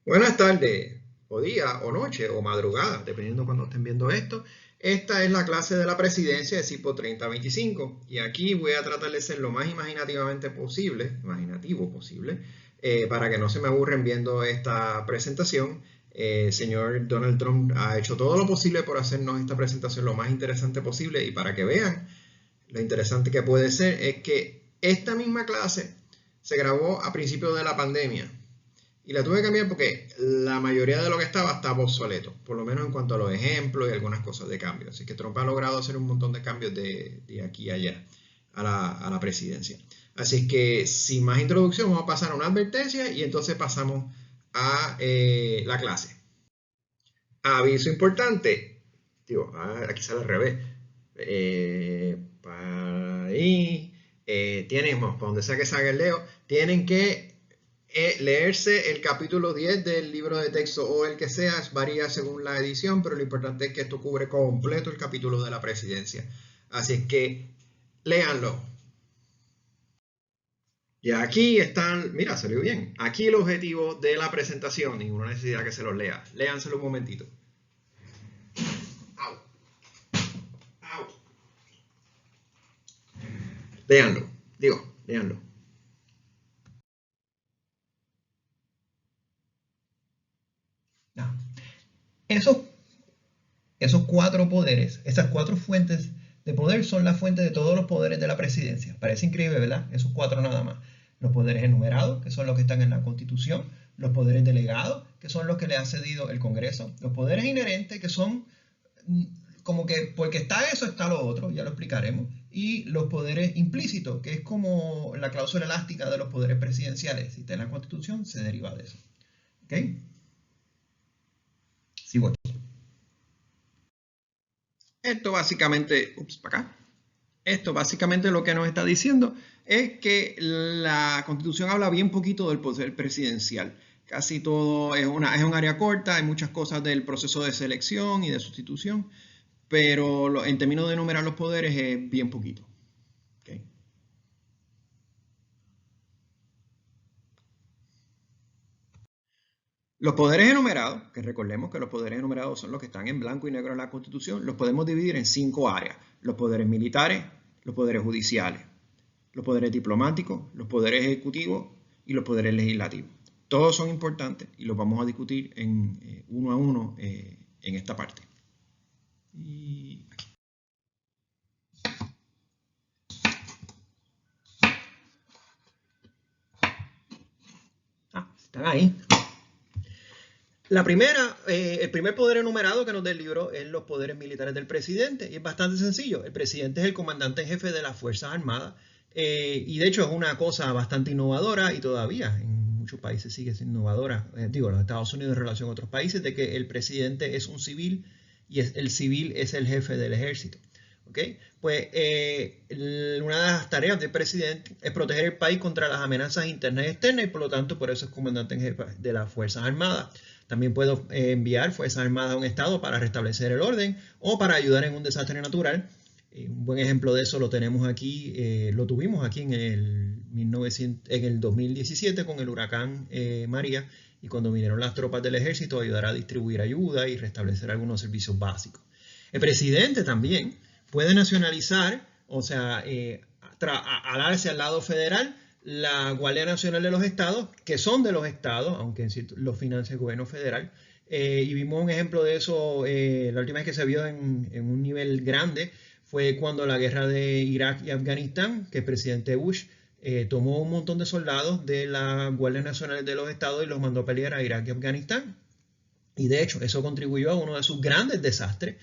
Buenas tardes, o día, o noche, o madrugada, dependiendo cuando estén viendo esto. Esta es la clase de la presidencia de CIPO 3025 y aquí voy a tratar de ser lo más imaginativo posible, para que no se me aburren viendo esta presentación. Señor Donald Trump ha hecho todo lo posible por hacernos esta presentación lo más interesante posible y para que vean lo interesante que puede ser es que esta misma clase se grabó a principios de la pandemia y la tuve que cambiar porque la mayoría de lo que estaba obsoleto, por lo menos en cuanto a los ejemplos y algunas cosas de cambio. Así que Trump ha logrado hacer un montón de cambios de aquí a allá a la presidencia. Así que sin más introducción vamos a pasar a una advertencia y entonces pasamos a la clase. Aviso importante. Digo, aquí sale al revés. Para ahí. Tienen, para donde sea que salga el leo, tienen que leerse el capítulo 10 del libro de texto o el que sea, varía según la edición, pero lo importante es que esto cubre completo el capítulo de la presidencia. Así es que léanlo. Y aquí están, mira, salió bien. Aquí el objetivo de la presentación, ninguna necesidad que se los lea. Léanselo un momentito. Au, au. Léanlo, léanlo. No. Esos, esos cuatro poderes, esas cuatro fuentes de poder son la fuente de todos los poderes de la presidencia. Parece increíble, ¿verdad? Esos cuatro nada más. Los poderes enumerados, que son los que están en la Constitución, los poderes delegados, que son los que le ha cedido el Congreso, los poderes inherentes, que son como que porque está eso, está lo otro, ya lo explicaremos, y los poderes implícitos, que es como la cláusula elástica de los poderes presidenciales. Si está en la Constitución, se deriva de eso. ¿Ok? Sigo aquí. Esto básicamente, para acá. Esto básicamente lo que nos está diciendo es que la Constitución habla bien poquito del poder presidencial. Casi todo es un área corta, hay muchas cosas del proceso de selección y de sustitución, pero en términos de enumerar los poderes es bien poquito. ¿Okay? Los poderes enumerados, que recordemos que los poderes enumerados son los que están en blanco y negro en la Constitución, los podemos dividir en 5 áreas. Los poderes militares, los poderes judiciales, los poderes diplomáticos, los poderes ejecutivos y los poderes legislativos. Todos son importantes y los vamos a discutir en, uno a uno en esta parte. Y Están ahí. El primer poder enumerado que nos da el libro es los poderes militares del presidente y es bastante sencillo. El presidente es el comandante en jefe de las Fuerzas Armadas y de hecho es una cosa bastante innovadora y todavía en muchos países sigue siendo innovadora, digo, los Estados Unidos en relación a otros países, de que el presidente es un civil y el civil es el jefe del ejército. ¿Okay? Pues una de las tareas del presidente es proteger el país contra las amenazas internas y externas y por lo tanto por eso es comandante en jefe de las Fuerzas Armadas. También puedo enviar Fuerzas Armadas a un estado para restablecer el orden o para ayudar en un desastre natural. Un buen ejemplo de eso lo tenemos aquí, lo tuvimos aquí en el 2017 con el huracán María y cuando vinieron las tropas del ejército a ayudar a distribuir ayuda y restablecer algunos servicios básicos. El presidente también puede nacionalizar, o sea, alarse al lado federal la Guardia Nacional de los Estados, que son de los estados, aunque los financia el gobierno federal. Y vimos un ejemplo de eso la última vez que se vio en un nivel grande fue cuando la guerra de Irak y Afganistán, que el presidente Bush tomó un montón de soldados de la Guardia Nacional de los Estados y los mandó a pelear a Irak y Afganistán. Y de hecho, eso contribuyó a uno de sus grandes desastres,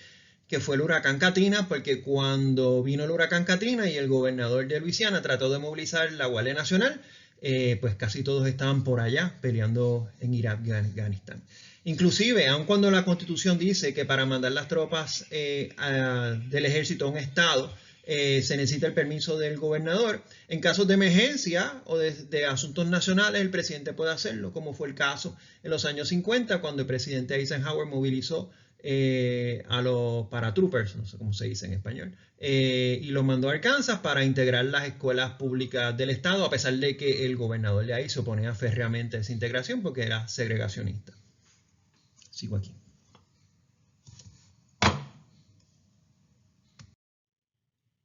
que fue el huracán Katrina, porque cuando vino el huracán Katrina y el gobernador de Luisiana trató de movilizar la Guardia Nacional, pues casi todos estaban por allá peleando en Irak y Afganistán. Inclusive, aun cuando la Constitución dice que para mandar las tropas del ejército a un estado se necesita el permiso del gobernador, en casos de emergencia o de asuntos nacionales el presidente puede hacerlo, como fue el caso en los años 50 cuando el presidente Eisenhower movilizó a los paratroopers, no sé cómo se dice en español, y los mandó a Arkansas para integrar las escuelas públicas del estado, a pesar de que el gobernador de ahí se oponía férreamente a esa integración porque era segregacionista. Sigo aquí.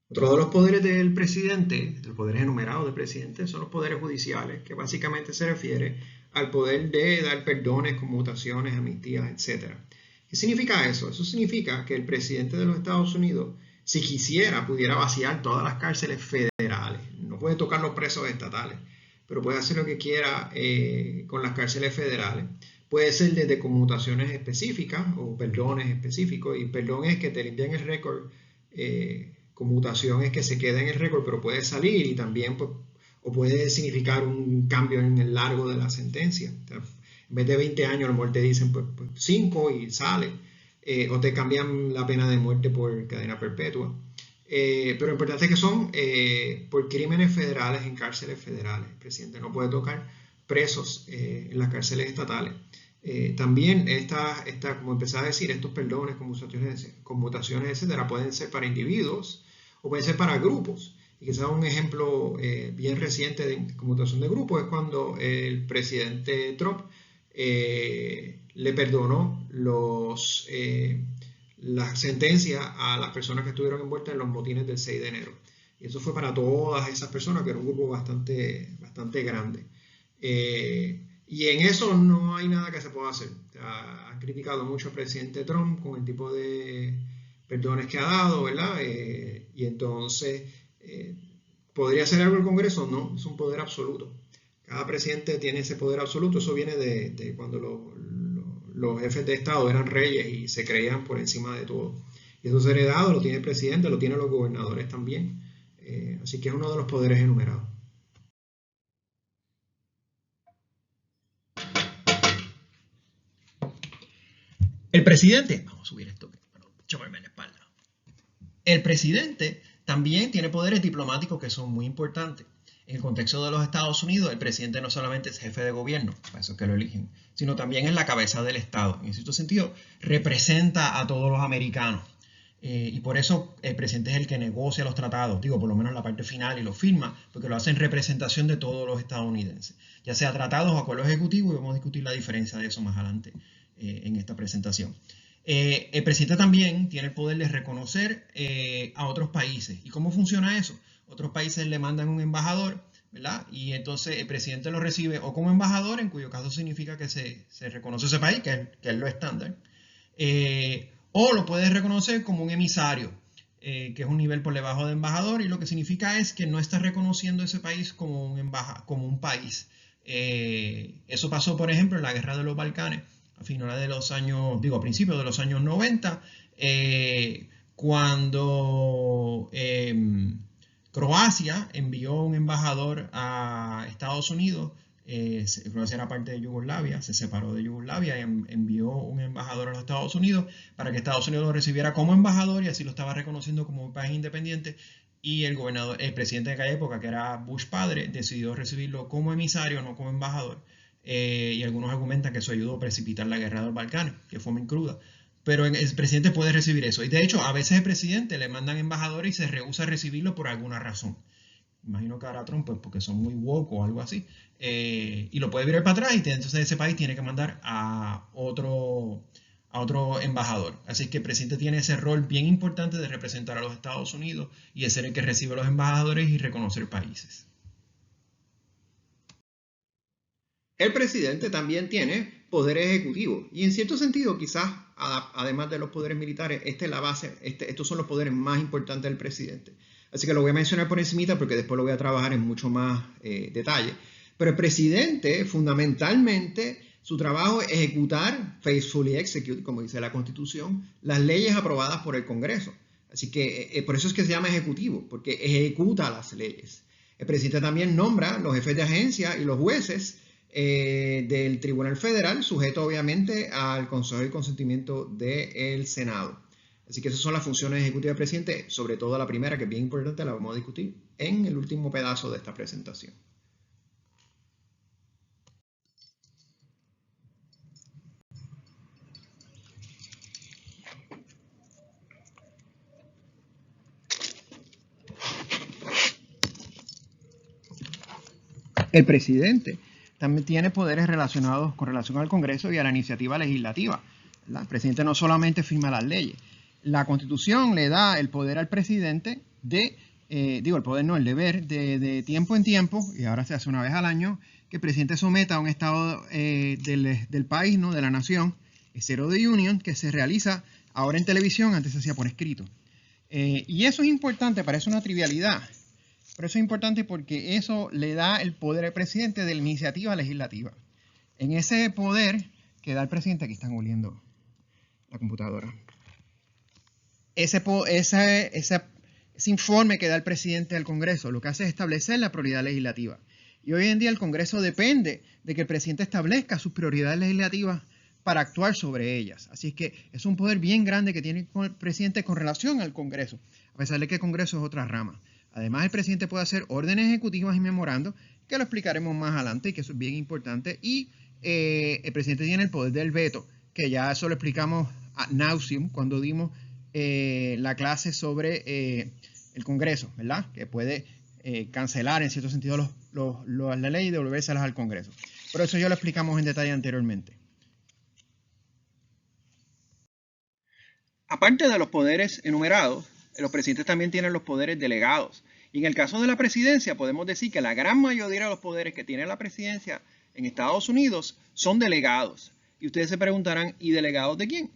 Otro de los poderes del presidente, los poderes enumerados del presidente, son los poderes judiciales, que básicamente se refiere al poder de dar perdones, conmutaciones, amnistías, etc. ¿Qué significa eso? Eso significa que el presidente de los Estados Unidos, si quisiera, pudiera vaciar todas las cárceles federales. No puede tocar los presos estatales, pero puede hacer lo que quiera con las cárceles federales. Puede ser desde conmutaciones específicas o perdones específicos, y perdón es que te limpian el récord. Conmutación es que se queda en el récord, pero puede salir y también o puede significar un cambio en el largo de la sentencia. O sea, en vez de 20 años, a lo mejor te dicen pues 5 y sale, o te cambian la pena de muerte por cadena perpetua. Pero lo importante es que son por crímenes federales en cárceles federales. El presidente no puede tocar presos en las cárceles estatales. También como empecé a decir, estos perdones, conmutaciones, etcétera, pueden ser para individuos o pueden ser para grupos. Y quizás un ejemplo bien reciente de conmutación de grupos es cuando el presidente Trump le perdonó la sentencia a las personas que estuvieron envueltas en los motines del 6 de enero. Y eso fue para todas esas personas, que era un grupo bastante grande. Y en eso no hay nada que se pueda hacer. Han criticado mucho al presidente Trump con el tipo de perdones que ha dado, ¿verdad? Y entonces, ¿podría hacer algo el Congreso? No, es un poder absoluto. Cada presidente tiene ese poder absoluto. Eso viene de cuando los jefes de Estado eran reyes y se creían por encima de todo. Y eso es heredado, lo tiene el presidente, lo tienen los gobernadores también. Así que es uno de los poderes enumerados. El presidente, vamos a subir esto, para chocarme en la espalda. El presidente también tiene poderes diplomáticos que son muy importantes. En el contexto de los Estados Unidos, el presidente no solamente es jefe de gobierno, para eso es que lo eligen, sino también es la cabeza del Estado. En cierto sentido, representa a todos los americanos. Y por eso el presidente es el que negocia los tratados, digo, por lo menos la parte final, y lo firma, porque lo hace en representación de todos los estadounidenses, ya sea tratados o acuerdos ejecutivos, y vamos a discutir la diferencia de eso más adelante en esta presentación. El presidente también tiene el poder de reconocer a otros países. ¿Y cómo funciona eso? Otros países le mandan un embajador, ¿verdad? Y entonces el presidente lo recibe o como embajador, en cuyo caso significa que se reconoce ese país, que es lo estándar, o lo puede reconocer como un emisario, que es un nivel por debajo de embajador, y lo que significa es que no está reconociendo ese país como un país. Eso pasó, por ejemplo, en la Guerra de los Balcanes, a finales de los años, a principios de los años 90, cuando Croacia envió un embajador a Estados Unidos. Croacia era parte de Yugoslavia, se separó de Yugoslavia y envió un embajador a los Estados Unidos para que Estados Unidos lo recibiera como embajador, y así lo estaba reconociendo como un país independiente. Y el presidente de aquella época, que era Bush padre, decidió recibirlo como emisario, no como embajador. Y algunos argumentan que eso ayudó a precipitar la guerra de los Balcanes, que fue muy cruda. Pero el presidente puede recibir eso. Y de hecho, a veces el presidente le mandan embajadores y se rehúsa a recibirlo por alguna razón. Imagino que ahora Trump, pues porque son muy woke o algo así. Y lo puede virar para atrás, y entonces ese país tiene que mandar a otro embajador. Así que el presidente tiene ese rol bien importante de representar a los Estados Unidos y de ser el que recibe a los embajadores y reconocer países. El presidente también tiene poder ejecutivo, y en cierto sentido, quizás, además de los poderes militares, estos son los poderes más importantes del presidente. Así que lo voy a mencionar por encimita porque después lo voy a trabajar en mucho más detalle. Pero el presidente, fundamentalmente, su trabajo es ejecutar, faithfully execute, como dice la Constitución, las leyes aprobadas por el Congreso. Así que por eso es que se llama ejecutivo, porque ejecuta las leyes. El presidente también nombra los jefes de agencia y los jueces del Tribunal Federal, sujeto obviamente al consejo y consentimiento del Senado. Así que esas son las funciones ejecutivas del presidente, sobre todo la primera, que es bien importante, la vamos a discutir en el último pedazo de esta presentación. El presidente también tiene poderes relacionados con relación al Congreso y a la iniciativa legislativa, ¿verdad? El presidente no solamente firma las leyes. La Constitución le da el poder al presidente el deber de tiempo en tiempo, y ahora se hace una vez al año, que el presidente someta a un estado del país, ¿no? De la nación, State of the Union, que se realiza ahora en televisión, antes se hacía por escrito. Y eso es importante, parece una trivialidad, pero eso es importante porque eso le da el poder al presidente de la iniciativa legislativa. En ese poder que da el presidente, aquí están oliendo la computadora, ese informe que da el presidente del Congreso lo que hace es establecer la prioridad legislativa. Y hoy en día el Congreso depende de que el presidente establezca sus prioridades legislativas para actuar sobre ellas. Así es que es un poder bien grande que tiene el presidente con relación al Congreso, a pesar de que el Congreso es otra rama. Además, el presidente puede hacer órdenes ejecutivas y memorandos, que lo explicaremos más adelante y que eso es bien importante. Y el presidente tiene el poder del veto, que ya eso lo explicamos ad nauseam cuando dimos la clase sobre el Congreso, ¿verdad? Que puede cancelar en cierto sentido la ley y devolvérselas al Congreso. Pero eso ya lo explicamos en detalle anteriormente. Aparte de los poderes enumerados, los presidentes también tienen los poderes delegados. Y en el caso de la presidencia, podemos decir que la gran mayoría de los poderes que tiene la presidencia en Estados Unidos son delegados. Y ustedes se preguntarán, ¿y delegados de quién?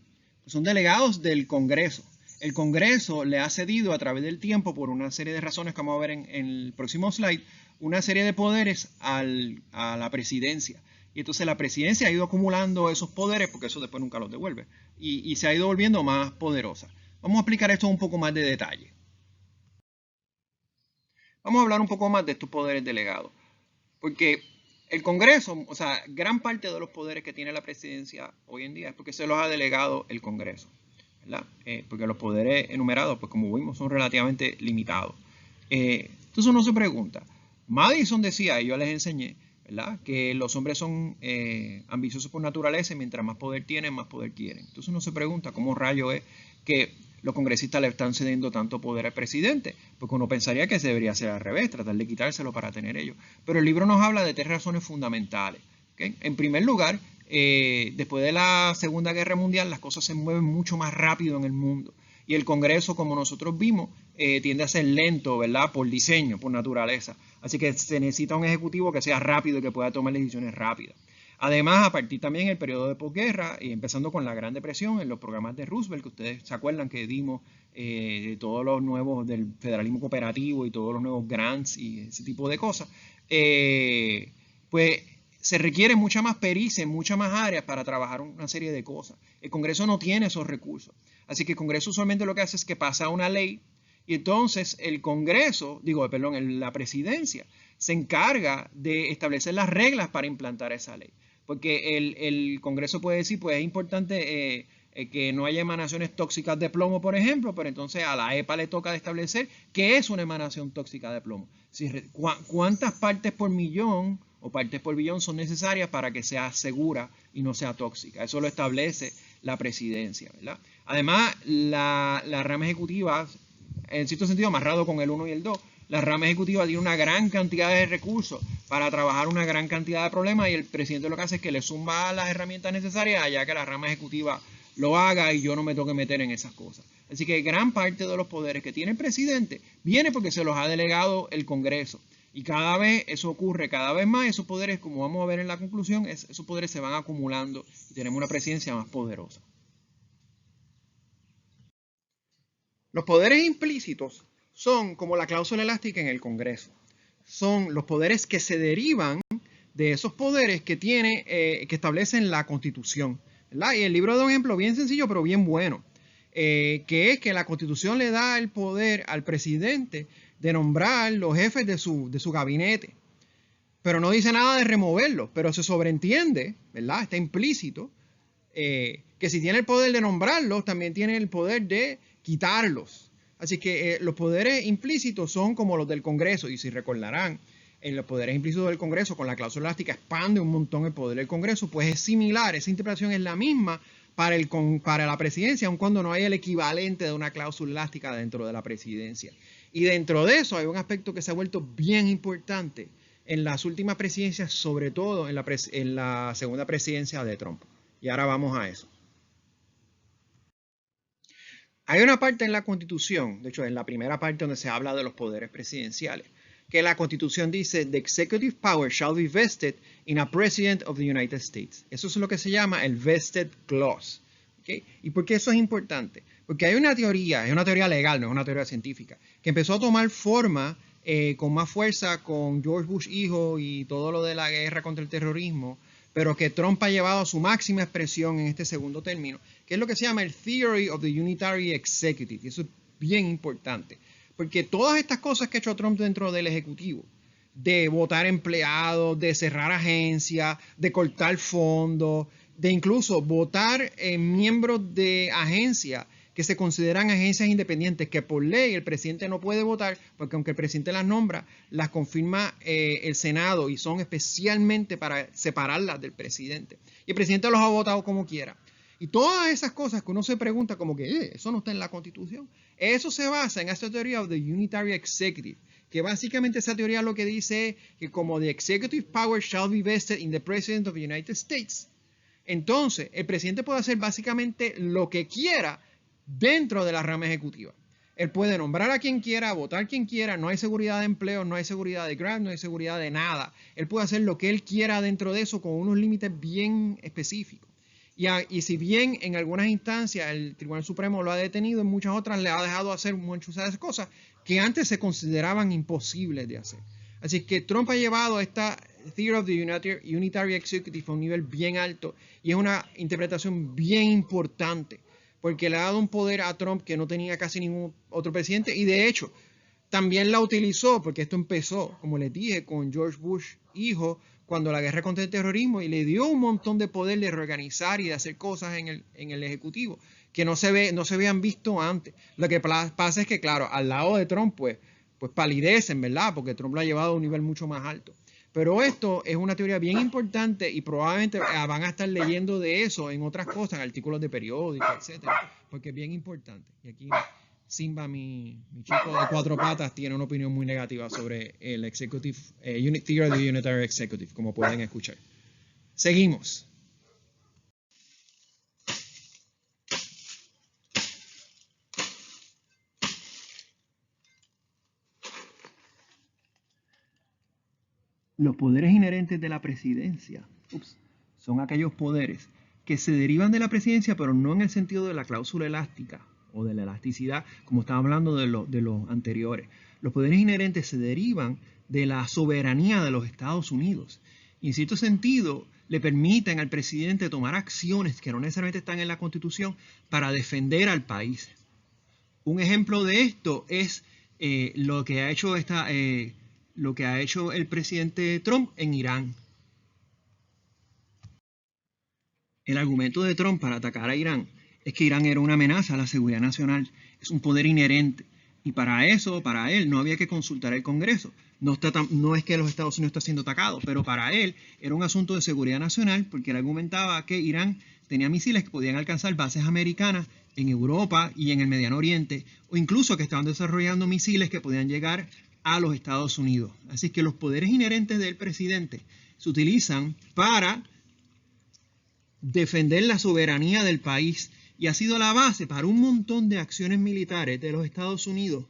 Pues son delegados del Congreso. El Congreso le ha cedido a través del tiempo, por una serie de razones que vamos a ver en el próximo slide, una serie de poderes a la presidencia. Y entonces la presidencia ha ido acumulando esos poderes, porque eso después nunca los devuelve, y se ha ido volviendo más poderosa. Vamos a explicar esto un poco más de detalle. Vamos a hablar un poco más de estos poderes delegados. Porque el Congreso, o sea, gran parte de los poderes que tiene la presidencia hoy en día es porque se los ha delegado el Congreso, ¿verdad? Porque los poderes enumerados, pues como vimos, son relativamente limitados. Entonces uno se pregunta, Madison decía, y yo les enseñé, ¿verdad?, que los hombres son ambiciosos por naturaleza y mientras más poder tienen, más poder quieren. Entonces uno se pregunta, ¿cómo rayo es que los congresistas le están cediendo tanto poder al presidente? Porque uno pensaría que se debería hacer al revés, tratar de quitárselo para tener ellos. Pero el libro nos habla de 3 razones fundamentales, ¿okay? En primer lugar, después de la Segunda Guerra Mundial, las cosas se mueven mucho más rápido en el mundo. Y el Congreso, como nosotros vimos, tiende a ser lento, ¿verdad?, por diseño, por naturaleza. Así que se necesita un ejecutivo que sea rápido y que pueda tomar decisiones rápidas. Además, a partir también del periodo de posguerra, y empezando con la Gran Depresión, en los programas de Roosevelt, que ustedes se acuerdan que dimos todos los nuevos del federalismo cooperativo y todos los nuevos grants y ese tipo de cosas, pues se requiere mucha más pericia en muchas más áreas para trabajar una serie de cosas. El Congreso no tiene esos recursos. Así que el Congreso usualmente lo que hace es que pasa una ley y entonces el Congreso, la presidencia, se encarga de establecer las reglas para implantar esa ley. Porque el Congreso puede decir, pues es importante que no haya emanaciones tóxicas de plomo, por ejemplo, pero entonces a la EPA le toca establecer qué es una emanación tóxica de plomo. ¿Cuántas partes por millón o partes por billón son necesarias para que sea segura y no sea tóxica? Eso lo establece la presidencia, ¿verdad? Además, la rama ejecutiva, en cierto sentido amarrado con el 1 y el 2, la rama ejecutiva tiene una gran cantidad de recursos para trabajar una gran cantidad de problemas y el presidente lo que hace es que le zumba las herramientas necesarias allá que la rama ejecutiva lo haga y yo no me tengo que meter en esas cosas. Así que gran parte de los poderes que tiene el presidente viene porque se los ha delegado el Congreso. Y cada vez eso ocurre, cada vez más esos poderes, como vamos a ver en la conclusión, esos poderes se van acumulando y tenemos una presidencia más poderosa. Los poderes implícitos son como la cláusula elástica en el Congreso. Son los poderes que se derivan de esos poderes que establecen la Constitución, ¿verdad? Y el libro da un ejemplo bien sencillo, pero bien bueno, que es que la Constitución le da el poder al presidente de nombrar los jefes de su gabinete, pero no dice nada de removerlos, pero se sobreentiende, ¿verdad? Está implícito que si tiene el poder de nombrarlos, también tiene el poder de quitarlos. Así que los poderes implícitos son como los del Congreso, y si recordarán, en los poderes implícitos del Congreso, con la cláusula elástica expande un montón el poder del Congreso, pues es similar, esa interpretación es la misma para la presidencia, aun cuando no hay el equivalente de una cláusula elástica dentro de la presidencia. Y dentro de eso hay un aspecto que se ha vuelto bien importante en las últimas presidencias, sobre todo en la segunda presidencia de Trump. Y ahora vamos a eso. Hay una parte en la Constitución, de hecho en la primera parte donde se habla de los poderes presidenciales, que la Constitución dice, "The executive power shall be vested in a President of the United States". Eso es lo que se llama el vested clause. ¿Okay? ¿Y por qué eso es importante? Porque hay una teoría, es una teoría legal, no es una teoría científica, que empezó a tomar forma con más fuerza con George Bush hijo y todo lo de la guerra contra el terrorismo, pero que Trump ha llevado a su máxima expresión en este segundo término, que es lo que se llama el Theory of the Unitary Executive. Y eso es bien importante, porque todas estas cosas que ha hecho Trump dentro del Ejecutivo, de votar empleados, de cerrar agencias, de cortar fondos, de incluso votar miembros de agencias que se consideran agencias independientes, que por ley el presidente no puede votar, porque aunque el presidente las nombra, las confirma el Senado y son especialmente para separarlas del presidente. Y el presidente los ha votado como quiera. Y todas esas cosas que uno se pregunta como que eso no está en la Constitución, eso se basa en esta teoría de Unitary Executive, que básicamente esa teoría lo que dice es que como the executive power shall be vested in the President of the United States, entonces el presidente puede hacer básicamente lo que quiera dentro de la rama ejecutiva. Él puede nombrar a quien quiera, votar a quien quiera, no hay seguridad de empleo, no hay seguridad de grant, no hay seguridad de nada. Él puede hacer lo que él quiera dentro de eso con unos límites bien específicos. Y si bien en algunas instancias el Tribunal Supremo lo ha detenido, en muchas otras le ha dejado hacer muchas de esas cosas que antes se consideraban imposibles de hacer. Así que Trump ha llevado esta Theory of the Unitary Executive a un nivel bien alto y es una interpretación bien importante porque le ha dado un poder a Trump que no tenía casi ningún otro presidente y de hecho también la utilizó porque esto empezó, como les dije, con George Bush hijo cuando la guerra contra el terrorismo y le dio un montón de poder de reorganizar y de hacer cosas en el Ejecutivo que no se habían visto antes. Lo que pasa es que, claro, al lado de Trump, pues palidecen, ¿verdad? Porque Trump lo ha llevado a un nivel mucho más alto. Pero esto es una teoría bien importante y probablemente van a estar leyendo de eso en otras cosas, en artículos de periódicos, etcétera, porque es bien importante. Y aquí Simba, mi chico de cuatro patas, tiene una opinión muy negativa sobre el Executive Theory of the Unitary Executive, como pueden escuchar. Seguimos. Los poderes inherentes de la presidencia son aquellos poderes que se derivan de la presidencia, pero no en el sentido de la cláusula elástica o de la elasticidad, como estaba hablando de los anteriores. Los poderes inherentes se derivan de la soberanía de los Estados Unidos. Y en cierto sentido, le permiten al presidente tomar acciones que no necesariamente están en la Constitución para defender al país. Un ejemplo de esto es lo que ha hecho el presidente Trump en Irán. El argumento de Trump para atacar a Irán es que Irán era una amenaza a la seguridad nacional, es un poder inherente. Y para eso, para él, no había que consultar el Congreso. No es que los Estados Unidos está siendo atacado, pero para él era un asunto de seguridad nacional porque él argumentaba que Irán tenía misiles que podían alcanzar bases americanas en Europa y en el Mediano Oriente, o incluso que estaban desarrollando misiles que podían llegar a los Estados Unidos. Así que los poderes inherentes del presidente se utilizan para defender la soberanía del país y ha sido la base para un montón de acciones militares de los Estados Unidos.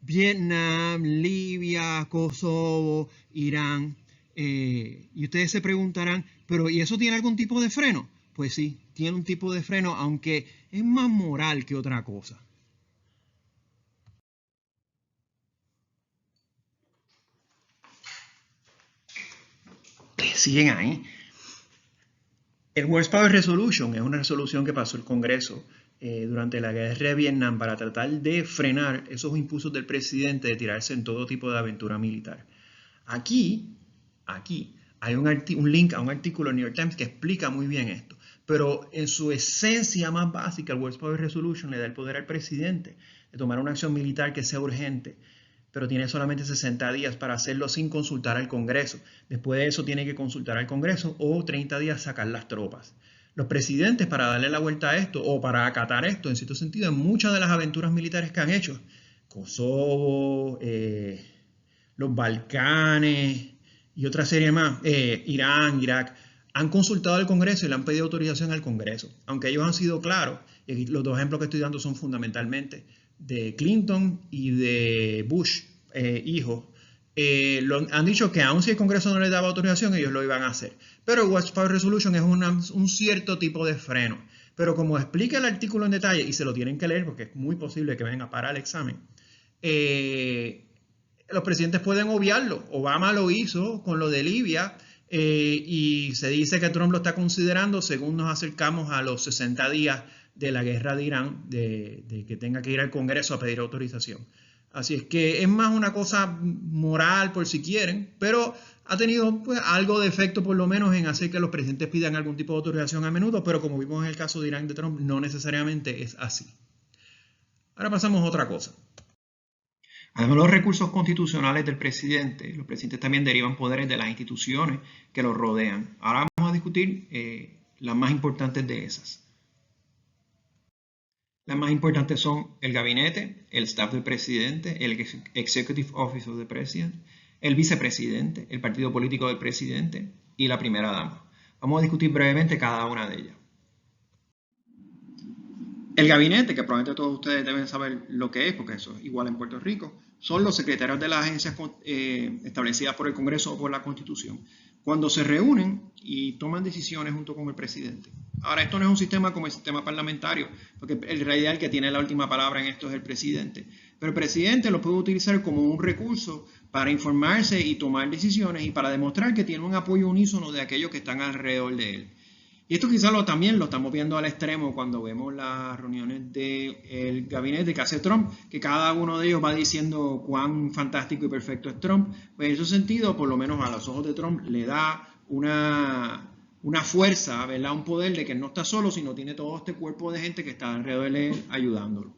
Vietnam, Libia, Kosovo, Irán. Y ustedes se preguntarán, ¿pero y eso tiene algún tipo de freno? Pues sí, tiene un tipo de freno, aunque es más moral que otra cosa. Siguen ahí. El Worst Power Resolution es una resolución que pasó el Congreso durante la guerra de Vietnam para tratar de frenar esos impulsos del presidente de tirarse en todo tipo de aventura militar. Aquí hay un link a un artículo del New York Times que explica muy bien esto. Pero en su esencia más básica, el Worst Power Resolution le da el poder al presidente de tomar una acción militar que sea urgente, pero tiene solamente 60 días para hacerlo sin consultar al Congreso. Después de eso tiene que consultar al Congreso o 30 días sacar las tropas. Los presidentes, para darle la vuelta a esto o para acatar esto, en cierto sentido, en muchas de las aventuras militares que han hecho, Kosovo, los Balcanes, y otra serie más, Irán, Irak, han consultado al Congreso y le han pedido autorización al Congreso, aunque ellos han sido claros, y los dos ejemplos que estoy dando son fundamentalmente de Clinton y de Bush, hijo. Han dicho que aun si el Congreso no les daba autorización, ellos lo iban a hacer. Pero el Westphal Resolution es un cierto tipo de freno. Pero como explica el artículo en detalle, y se lo tienen que leer porque es muy posible que venga para el examen, los presidentes pueden obviarlo. Obama lo hizo con lo de Libia, y se dice que Trump lo está considerando según nos acercamos a los 60 días de la guerra de Irán, de que tenga que ir al Congreso a pedir autorización. Así es que es más una cosa moral, por si quieren, pero ha tenido pues, algo de efecto por lo menos en hacer que los presidentes pidan algún tipo de autorización a menudo, pero como vimos en el caso de Irán de Trump, no necesariamente es así. Ahora pasamos a otra cosa. Además de los recursos constitucionales del presidente, los presidentes también derivan poderes de las instituciones que los rodean. Ahora vamos a discutir las más importantes de esas. Las más importantes son el gabinete, el staff del presidente, el Executive Office of the President, el vicepresidente, el partido político del presidente y la primera dama. Vamos a discutir brevemente cada una de ellas. El gabinete, que probablemente todos ustedes deben saber lo que es, porque eso es igual en Puerto Rico, son los secretarios de las agencias establecidas por el Congreso o por la Constitución, cuando se reúnen y toman decisiones junto con el presidente. Ahora, esto no es un sistema como el sistema parlamentario, porque en realidad el que tiene la última palabra en esto es el presidente. Pero el presidente lo puede utilizar como un recurso para informarse y tomar decisiones y para demostrar que tiene un apoyo unísono de aquellos que están alrededor de él. Y esto quizás también lo estamos viendo al extremo cuando vemos las reuniones del gabinete que hace Trump, que cada uno de ellos va diciendo cuán fantástico y perfecto es Trump. Pues en ese sentido, por lo menos a los ojos de Trump, le da una fuerza, ¿verdad? Un poder de que no está solo, sino tiene todo este cuerpo de gente que está alrededor de él ayudándolo.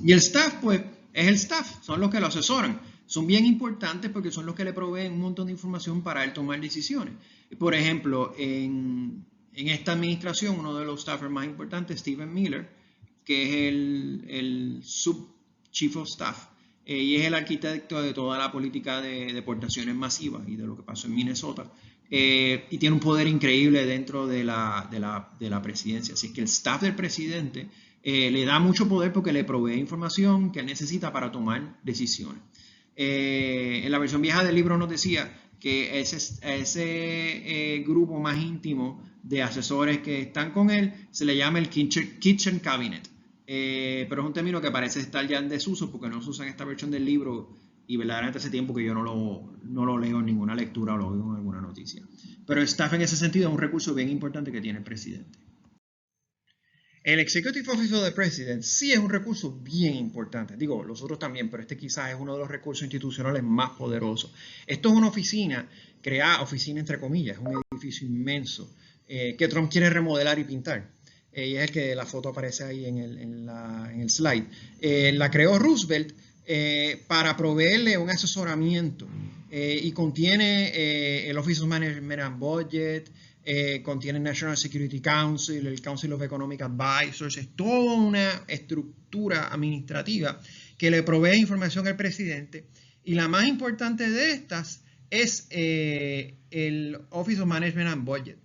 Y el staff, pues, es el staff, son los que lo asesoran. Son bien importantes porque son los que le proveen un montón de información para él tomar decisiones. Por ejemplo, en esta administración, uno de los staffers más importantes, Stephen Miller, que es el sub-chief of staff, y es el arquitecto de toda la política de deportaciones masivas y de lo que pasó en Minnesota. Y tiene un poder increíble dentro de la presidencia. Así que el staff del presidente le da mucho poder porque le provee información que él necesita para tomar decisiones. En la versión vieja del libro nos decía que ese grupo más íntimo de asesores que están con él se le llama el Kitchen Cabinet. Pero es un término que parece estar ya en desuso porque no se usa en esta versión del libro y verdaderamente hace tiempo que yo no lo leo en ninguna lectura o lo oigo en alguna noticia. Pero el staff en ese sentido es un recurso bien importante que tiene el presidente. El Executive Office of the President sí es un recurso bien importante. Digo, los otros también, pero este quizás es uno de los recursos institucionales más poderosos. Esto es una oficina, oficina entre comillas, es un edificio inmenso que Trump quiere remodelar y pintar. Y es el que la foto aparece ahí en el slide. La creó Roosevelt para proveerle un asesoramiento y contiene el Office of Management and Budget, contiene el National Security Council, el Council of Economic Advisors, es toda una estructura administrativa que le provee información al presidente y la más importante de estas es el Office of Management and Budget.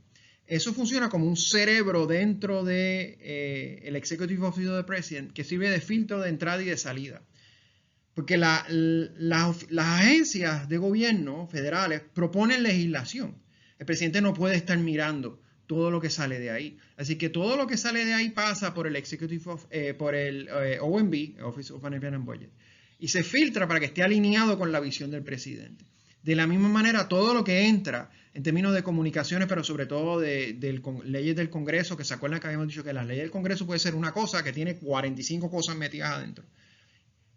Eso funciona como un cerebro dentro de el Executive Office of the President que sirve de filtro de entrada y de salida. Porque las agencias de gobierno federales proponen legislación. El presidente no puede estar mirando todo lo que sale de ahí. Así que todo lo que sale de ahí pasa por el OMB, Office of Management and Budget, y se filtra para que esté alineado con la visión del presidente. De la misma manera, todo lo que entra en términos de comunicaciones, pero sobre todo de leyes del Congreso, que se acuerdan que habíamos dicho que las leyes del Congreso puede ser una cosa que tiene 45 cosas metidas adentro.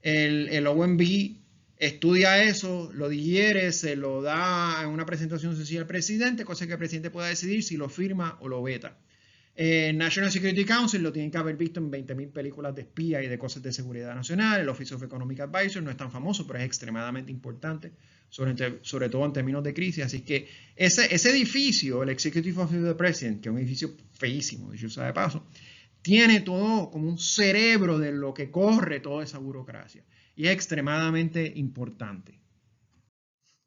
El OMB estudia eso, lo digiere, se lo da en una presentación sencilla al presidente, cosa que el presidente pueda decidir si lo firma o lo veta. National Security Council lo tienen que haber visto en 20.000 películas de espía y de cosas de seguridad nacional. El Office of Economic Advisors no es tan famoso, pero es extremadamente importante, sobre todo en términos de crisis. Así que ese edificio, el Executive Office of the President, que es un edificio feísimo, dicho sea de paso, tiene todo como un cerebro de lo que corre toda esa burocracia. Y es extremadamente importante.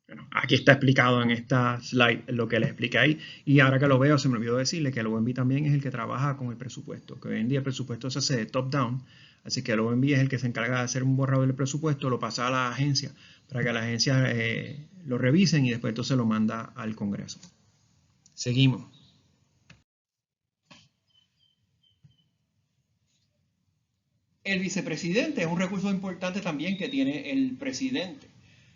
Bueno, aquí está explicado en esta slide lo que les expliqué ahí. Y ahora que lo veo, se me olvidó decirle que el OMB también es el que trabaja con el presupuesto, que hoy en día el presupuesto se hace de top-down. Así que el OMB es el que se encarga de hacer un borrador del presupuesto, lo pasa a la agencia para que la agencia lo revisen y después entonces lo manda al Congreso. Seguimos. El vicepresidente es un recurso importante también que tiene el presidente.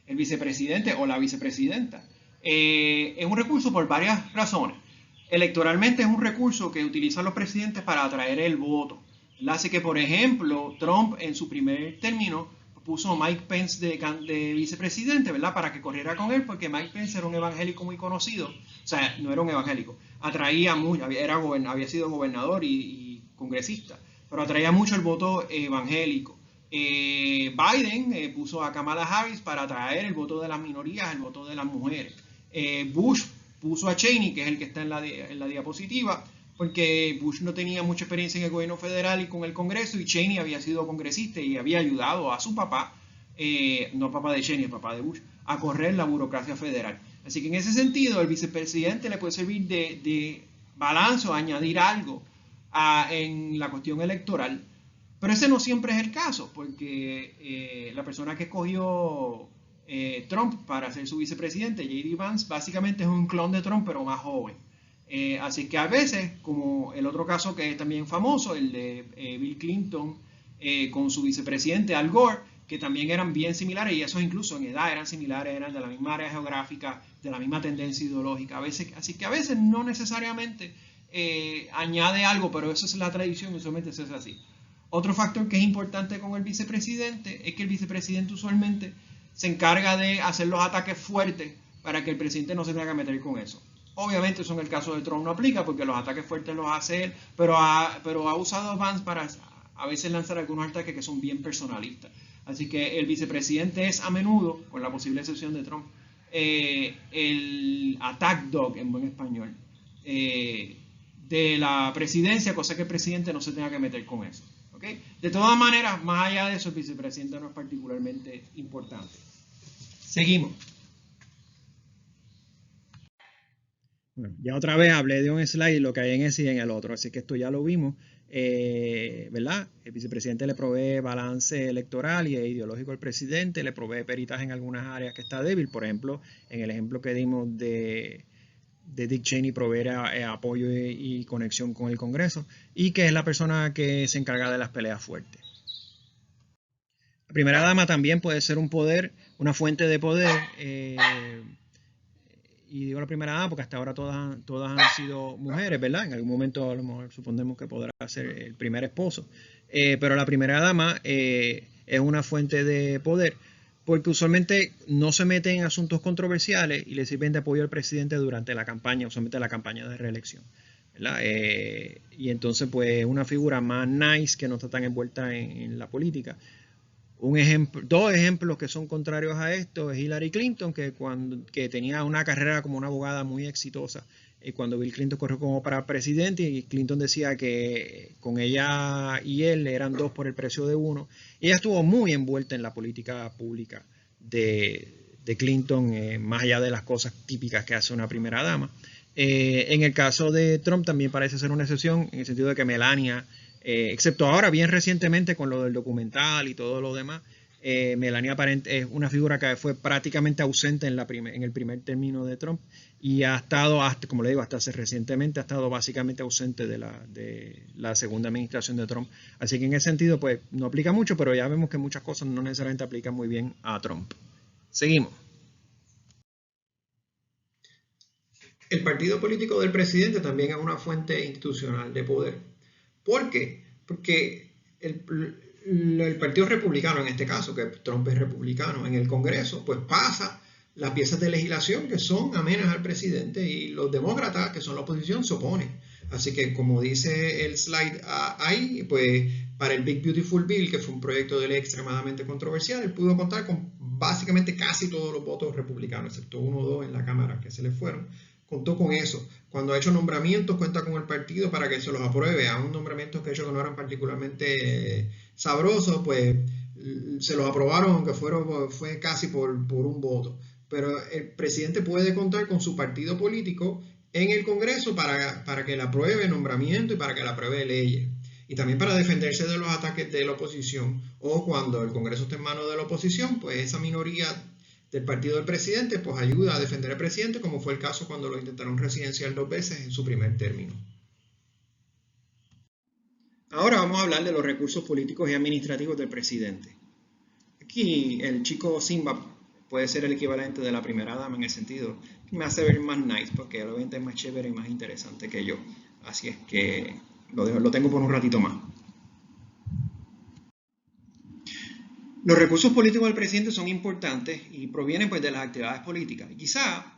El vicepresidente o la vicepresidenta. Es un recurso por varias razones. Electoralmente es un recurso que utilizan los presidentes para atraer el voto. Así que, por ejemplo, Trump en su primer término puso a Mike Pence de vicepresidente, ¿verdad? Para que corriera con él, porque Mike Pence era un evangélico muy conocido. O sea, no era un evangélico. Atraía mucho, había sido gobernador y congresista, pero atraía mucho el voto evangélico. Biden puso a Kamala Harris para atraer el voto de las minorías, el voto de las mujeres. Bush puso a Cheney, que es el que está en la diapositiva, porque Bush no tenía mucha experiencia en el gobierno federal y con el Congreso, y Cheney había sido congresista y había ayudado a su papá, no papá de Cheney, el papá de Bush, a correr la burocracia federal. Así que en ese sentido, el vicepresidente le puede servir de balance o añadir algo en la cuestión electoral. Pero ese no siempre es el caso, porque la persona que escogió Trump para ser su vicepresidente, J.D. Vance, básicamente es un clon de Trump, pero más joven. Así que a veces, como el otro caso que es también famoso, el de Bill Clinton con su vicepresidente Al Gore, que también eran bien similares, y esos incluso en edad eran similares, eran de la misma área geográfica, de la misma tendencia ideológica. Así que a veces no necesariamente añade algo, pero eso es la tradición, usualmente eso es así. Otro factor que es importante con el vicepresidente es que el vicepresidente usualmente se encarga de hacer los ataques fuertes para que el presidente no se tenga que meter con eso. Obviamente eso en el caso de Trump no aplica porque los ataques fuertes los hace él, pero ha usado Vance para a veces lanzar algunos ataques que son bien personalistas. Así que el vicepresidente es a menudo, con la posible excepción de Trump, el attack dog en buen español de la presidencia, cosa que el presidente no se tenga que meter con eso. ¿Okay? De todas maneras, más allá de eso, el vicepresidente no es particularmente importante. Seguimos. Bueno, ya otra vez hablé de un slide, lo que hay en ese y en el otro, así que esto ya lo vimos, ¿verdad? El vicepresidente le provee balance electoral y ideológico al presidente, le provee peritaje en algunas áreas que está débil, por ejemplo, en el ejemplo que dimos de Dick Cheney, proveer apoyo y conexión con el Congreso, y que es la persona que se encarga de las peleas fuertes. La primera dama también puede ser un poder, una fuente de poder, y digo la primera dama porque hasta ahora todas han sido mujeres, ¿verdad? En algún momento a lo mejor suponemos que podrá ser el primer esposo, pero la primera dama es una fuente de poder porque usualmente no se mete en asuntos controversiales y le sirven de apoyo al presidente durante la campaña, usualmente la campaña de reelección, ¿verdad? Y entonces pues una figura más nice que no está tan envuelta en la política. Dos ejemplos que son contrarios a esto es Hillary Clinton, que tenía una carrera como una abogada muy exitosa. Cuando Bill Clinton corrió como para presidente, y Clinton decía que con ella y él eran dos por el precio de uno. Y ella estuvo muy envuelta en la política pública de Clinton, más allá de las cosas típicas que hace una primera dama. En el caso de Trump también parece ser una excepción, en el sentido de que Melania, excepto ahora bien recientemente con lo del documental y todo lo demás, Melania es una figura que fue prácticamente ausente en el primer término de Trump y ha estado, como le digo, hasta hace recientemente ha estado básicamente ausente de la segunda administración de Trump. Así que en ese sentido pues no aplica mucho, pero ya vemos que muchas cosas no necesariamente aplican muy bien a Trump. Seguimos. El partido político del presidente también es una fuente institucional de poder. ¿Por qué? Porque el Partido Republicano, en este caso, que Trump es republicano, en el Congreso, pues pasa las piezas de legislación que son amenas al presidente y los demócratas, que son la oposición, se oponen. Así que, como dice el slide ahí, pues para el Big Beautiful Bill, que fue un proyecto de ley extremadamente controversial, él pudo contar con básicamente casi todos los votos republicanos, excepto uno o dos en la Cámara que se le fueron. Contó con eso. Cuando ha hecho nombramientos, cuenta con el partido para que se los apruebe. A un nombramientos que ha hecho que no eran particularmente sabrosos, pues se los aprobaron, aunque fue casi por un voto. pero el presidente puede contar con su partido político en el Congreso para que le apruebe nombramiento y para que le apruebe leyes. Y también para defenderse de los ataques de la oposición, o cuando el Congreso está en manos de la oposición, pues esa minoría del partido del presidente pues ayuda a defender al presidente, como fue el caso cuando lo intentaron residenciar 2 veces en su primer término. Ahora vamos a hablar de los recursos políticos y administrativos del presidente. Aquí el chico Simba puede ser el equivalente de la primera dama en el sentido que me hace ver más nice, porque obviamente es más chévere y más interesante que yo. Así es que lo tengo por un ratito más. Los recursos políticos del presidente son importantes y provienen pues de las actividades políticas. Y quizá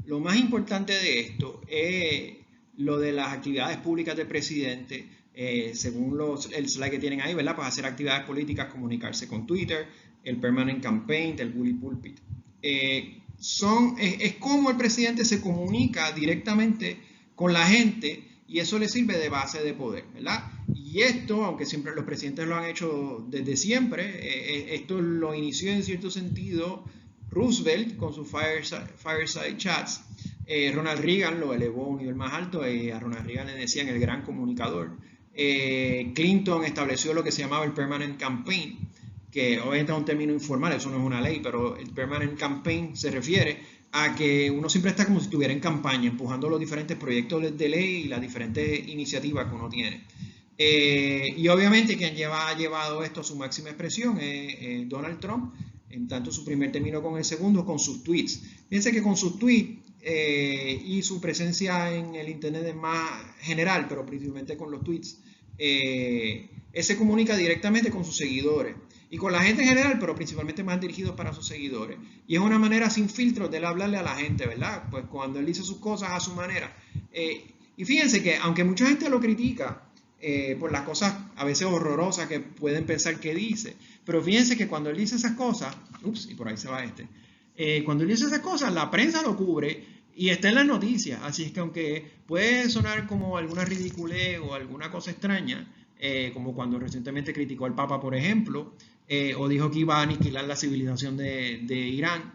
lo más importante de esto es lo de las actividades públicas del presidente, según el slide que tienen ahí, ¿verdad? Pues hacer actividades políticas, comunicarse con Twitter, el Permanent Campaign, el Bully Pulpit. Es como el presidente se comunica directamente con la gente y eso le sirve de base de poder, ¿verdad? Y esto, aunque siempre los presidentes lo han hecho desde siempre, esto lo inició en cierto sentido Roosevelt con sus fireside chats. Ronald Reagan lo elevó a un nivel más alto y a Ronald Reagan le decían el gran comunicador. Clinton estableció lo que se llamaba el Permanent Campaign, que obviamente es un término informal, eso no es una ley, pero el Permanent Campaign se refiere a que uno siempre está como si estuviera en campaña, empujando los diferentes proyectos de ley y las diferentes iniciativas que uno tiene. Y obviamente quien ha llevado esto a su máxima expresión es Donald Trump, en tanto su primer término con el segundo, con sus tweets. Fíjense que con sus tweets y su presencia en el internet es más general, pero principalmente con los tweets, él se comunica directamente con sus seguidores y con la gente en general, pero principalmente más dirigidos para sus seguidores. Y es una manera sin filtros de él hablarle a la gente, ¿verdad? Pues cuando él dice sus cosas a su manera. Y fíjense que aunque mucha gente lo critica por las cosas a veces horrorosas que pueden pensar que dice, pero fíjense que cuando él dice esas cosas, y por ahí se va cuando él dice esas cosas, la prensa lo cubre y está en las noticias. Así es que aunque puede sonar como alguna ridiculez o alguna cosa extraña, como cuando recientemente criticó al Papa, por ejemplo, o dijo que iba a aniquilar la civilización de Irán,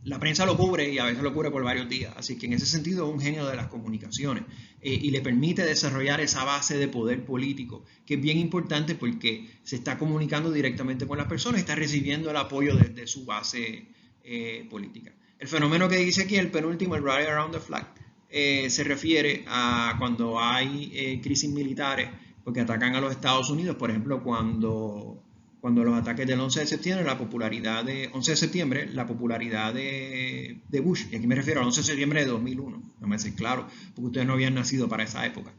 la prensa lo cubre y a veces lo cubre por varios días. Así que en ese sentido es un genio de las comunicaciones y le permite desarrollar esa base de poder político, que es bien importante porque se está comunicando directamente con las personas y está recibiendo el apoyo de su base política. El fenómeno que dice aquí, el penúltimo, el Rally Around the Flag, se refiere a cuando hay crisis militares porque atacan a los Estados Unidos, por ejemplo, cuando los ataques del 11 de septiembre, la popularidad de Bush, y aquí me refiero al 11 de septiembre de 2001, no me hace claro, porque ustedes no habían nacido para esa época,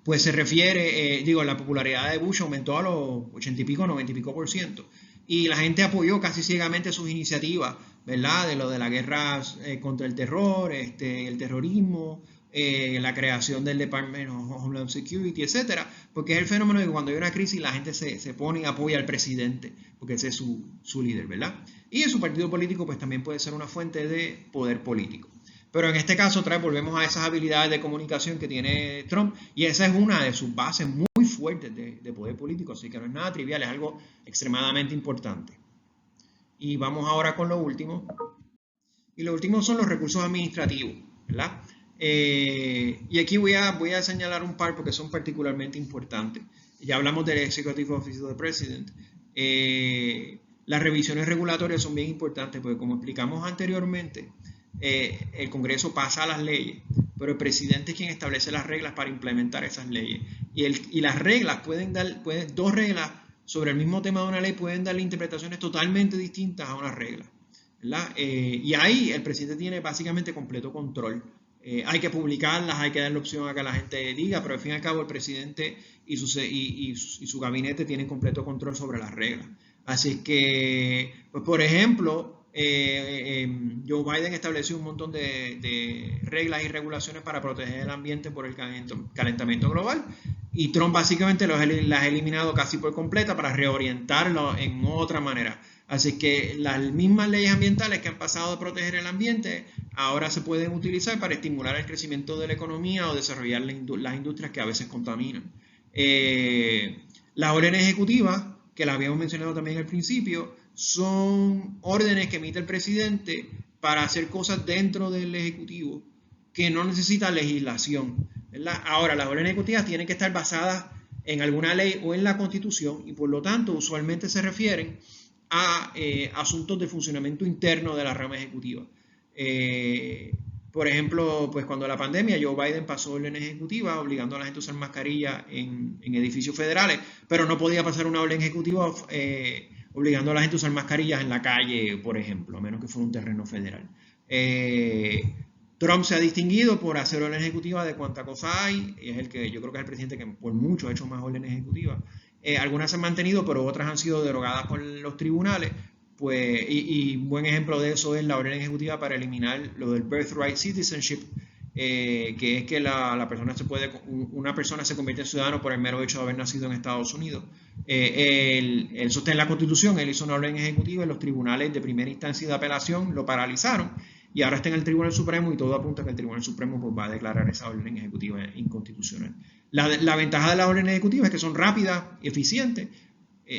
pues se refiere, la popularidad de Bush aumentó a los 80 y pico, 90 y pico %, y la gente apoyó casi ciegamente sus iniciativas, ¿verdad? De lo de la guerra contra el terror, el terrorismo, la creación del Department of Homeland Security, etcétera, porque es el fenómeno de que cuando hay una crisis la gente se pone y apoya al presidente, porque ese es su líder, ¿verdad? Y en su partido político pues también puede ser una fuente de poder político. Pero en este caso volvemos a esas habilidades de comunicación que tiene Trump y esa es una de sus bases muy fuertes de poder político, así que no es nada trivial, es algo extremadamente importante. Y vamos ahora con lo último. Y lo último son los recursos administrativos, ¿verdad? Y aquí voy a señalar un par porque son particularmente importantes. Ya hablamos del Executive Office of the President. Las revisiones regulatorias son bien importantes porque, como explicamos anteriormente, el Congreso pasa las leyes, pero el presidente es quien establece las reglas para implementar esas leyes. Y las reglas dos reglas sobre el mismo tema de una ley pueden darle interpretaciones totalmente distintas a una regla, ¿verdad? Y ahí el presidente tiene básicamente completo control. Hay que publicarlas, hay que dar la opción a que la gente diga, pero al fin y al cabo el presidente y su gabinete tienen completo control sobre las reglas. Así que, pues por ejemplo, Joe Biden estableció un montón de reglas y regulaciones para proteger el ambiente por el calentamiento global y Trump básicamente las ha eliminado casi por completa para reorientarlo en otra manera. Así que las mismas leyes ambientales que han pasado de proteger el ambiente ahora se pueden utilizar para estimular el crecimiento de la economía o desarrollar las industrias que a veces contaminan. Las órdenes ejecutivas, que las habíamos mencionado también al principio, son órdenes que emite el presidente para hacer cosas dentro del Ejecutivo que no necesita legislación, ¿verdad? Ahora, las órdenes ejecutivas tienen que estar basadas en alguna ley o en la Constitución y por lo tanto usualmente se refieren a asuntos de funcionamiento interno de la rama ejecutiva. Por ejemplo, pues cuando la pandemia, Joe Biden pasó órdenes ejecutivas obligando a la gente a usar mascarilla en edificios federales, pero no podía pasar una orden ejecutiva obligando a la gente a usar mascarillas en la calle, por ejemplo, a menos que fuera un terreno federal. Trump se ha distinguido por hacer órdenes ejecutivas de cuánta cosa hay, es el que yo creo que es el presidente que por mucho ha hecho más órdenes ejecutivas. Algunas se han mantenido, pero otras han sido derogadas por los tribunales. Pues, y buen ejemplo de eso es la orden ejecutiva para eliminar lo del birthright citizenship, que es que una persona se convierte en ciudadano por el mero hecho de haber nacido en Estados Unidos. Eso está en la Constitución, él hizo una orden ejecutiva y los tribunales de primera instancia y de apelación lo paralizaron y ahora está en el Tribunal Supremo y todo apunta a que el Tribunal Supremo pues, va a declarar esa orden ejecutiva inconstitucional. La ventaja de las órdenes ejecutivas es que son rápidas y eficientes.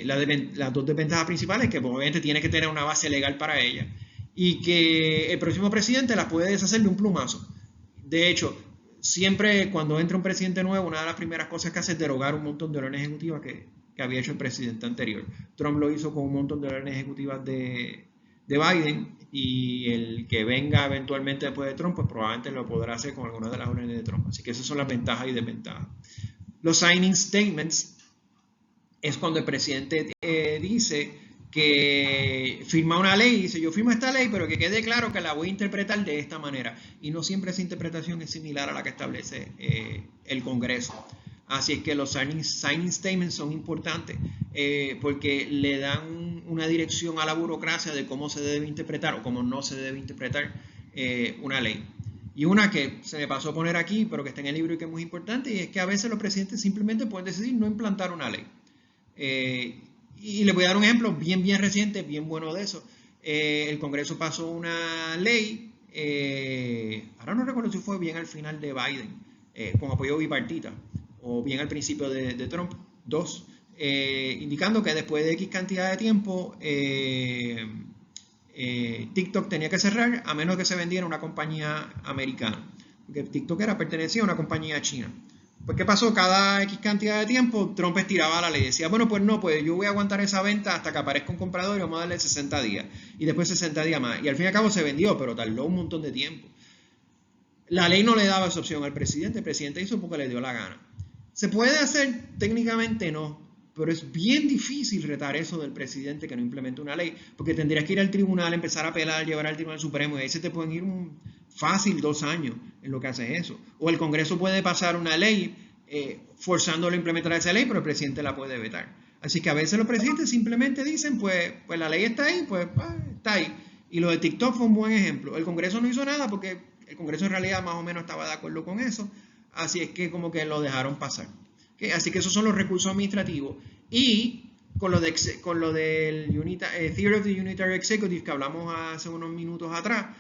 Las dos desventajas principales es que pues, obviamente tiene que tener una base legal para ella y que el próximo presidente las puede deshacer de un plumazo. De hecho, siempre cuando entra un presidente nuevo, una de las primeras cosas que hace es derogar un montón de órdenes ejecutivas que había hecho el presidente anterior. Trump lo hizo con un montón de órdenes ejecutivas de Biden y el que venga eventualmente después de Trump, pues probablemente lo podrá hacer con algunas de las órdenes de Trump. Así que esas son las ventajas y desventajas. Los signing statements es cuando el presidente dice que firma una ley, dice yo firmo esta ley, pero que quede claro que la voy a interpretar de esta manera. Y no siempre esa interpretación es similar a la que establece el Congreso. Así es que los signing statements son importantes porque le dan una dirección a la burocracia de cómo se debe interpretar o cómo no se debe interpretar una ley. Y una que se me pasó a poner aquí, pero que está en el libro y que es muy importante, y es que a veces los presidentes simplemente pueden decidir no implantar una ley. Y le voy a dar un ejemplo bien reciente, bien bueno de eso. El Congreso pasó una ley, ahora no recuerdo si fue bien al final de Biden, con apoyo bipartita, o bien al principio de Trump, indicando que después de X cantidad de tiempo TikTok tenía que cerrar a menos que se vendiera una compañía americana, porque TikTok pertenecía a una compañía china. Pues ¿qué pasó? Cada X cantidad de tiempo Trump estiraba la ley, decía, bueno, pues no, pues yo voy a aguantar esa venta hasta que aparezca un comprador y vamos a darle 60 días, y después 60 días más, y al fin y al cabo se vendió, pero tardó un montón de tiempo. La ley no le daba esa opción al presidente, el presidente hizo porque le dio la gana. ¿Se puede hacer? Técnicamente no, pero es bien difícil retar eso del presidente que no implementa una ley, porque tendrías que ir al tribunal, empezar a apelar, llevar al Tribunal Supremo, y ahí se te pueden ir fácil 2 años en lo que hace eso. O el Congreso puede pasar una ley forzándolo a implementar esa ley, pero el presidente la puede vetar. Así que a veces los presidentes simplemente dicen, pues la ley está ahí, pues está ahí. Y lo de TikTok fue un buen ejemplo. El Congreso no hizo nada porque el Congreso en realidad más o menos estaba de acuerdo con eso, así es que como que lo dejaron pasar. ¿Okay? Así que esos son los recursos administrativos. Y con lo del Theory of the Unitary Executive que hablamos hace unos minutos atrás,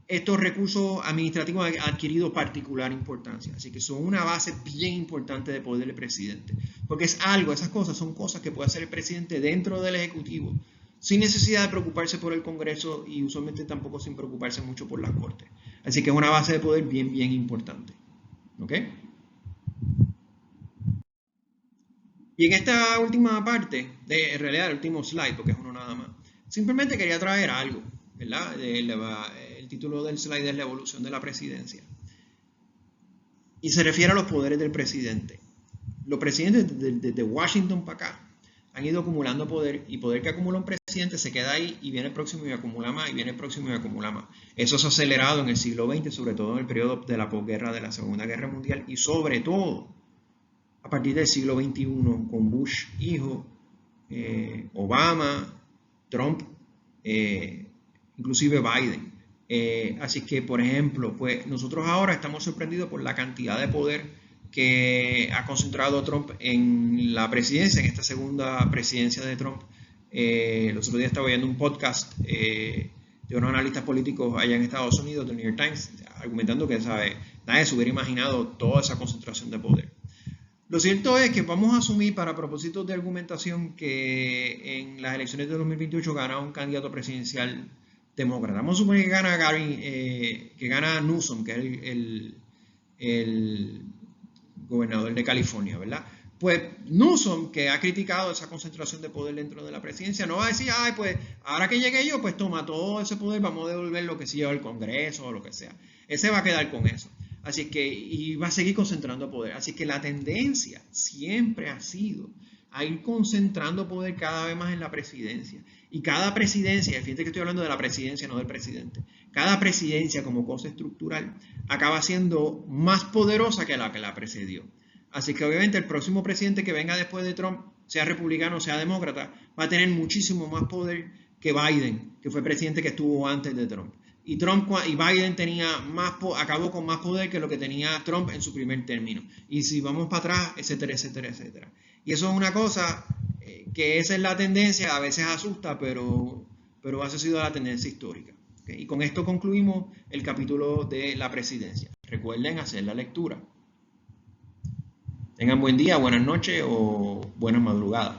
estos recursos administrativos han adquirido particular importancia. Así que son una base bien importante de poder del presidente. Porque esas cosas son cosas que puede hacer el presidente dentro del Ejecutivo, sin necesidad de preocuparse por el Congreso y usualmente tampoco sin preocuparse mucho por las Cortes. Así que es una base de poder bien importante. ¿Ok? Y en esta última parte, en realidad el último slide, porque es uno nada más, simplemente quería traer algo, ¿verdad? El título del slide es la evolución de la presidencia. Y se refiere a los poderes del presidente. Los presidentes desde Washington para acá han ido acumulando poder, y poder que acumula un presidente se queda ahí y viene el próximo y acumula más, y viene el próximo y acumula más. Eso se ha acelerado en el siglo XX, sobre todo en el periodo de la posguerra de la Segunda Guerra Mundial, y sobre todo a partir del siglo XXI con Bush hijo, Obama, Trump, inclusive Biden. Así que, por ejemplo, pues nosotros ahora estamos sorprendidos por la cantidad de poder que ha concentrado Trump en la presidencia, en esta segunda presidencia de Trump. Los otros días estaba viendo un podcast de unos analistas políticos allá en Estados Unidos, del New York Times, argumentando que nadie se hubiera imaginado toda esa concentración de poder. Lo cierto es que vamos a asumir para propósitos de argumentación que en las elecciones de 2028 gana un candidato presidencial demócrata. Vamos a suponer que gana Newsom, que es el gobernador de California, ¿verdad? Pues Newsom, que ha criticado esa concentración de poder dentro de la presidencia, no va a decir, ay, pues ahora que llegue yo, pues toma todo ese poder, vamos a devolver lo que se lleva el Congreso o lo que sea. Ese va a quedar con eso. Así que, y va a seguir concentrando poder. Así que la tendencia siempre ha sido a ir concentrando poder cada vez más en la presidencia. Y cada presidencia, fíjate que estoy hablando de la presidencia, no del presidente, cada presidencia como cosa estructural acaba siendo más poderosa que la precedió. Así que obviamente el próximo presidente que venga después de Trump, sea republicano o sea demócrata, va a tener muchísimo más poder que Biden, que fue presidente que estuvo antes de Trump. Y Biden acabó con más poder que lo que tenía Trump en su primer término. Y si vamos para atrás, etcétera, etcétera, etcétera. Y eso es una cosa que esa es la tendencia, a veces asusta, pero esa ha sido la tendencia histórica. ¿Okay? Y con esto concluimos el capítulo de la presidencia. Recuerden hacer la lectura. Tengan buen día, buenas noches o buenas madrugadas.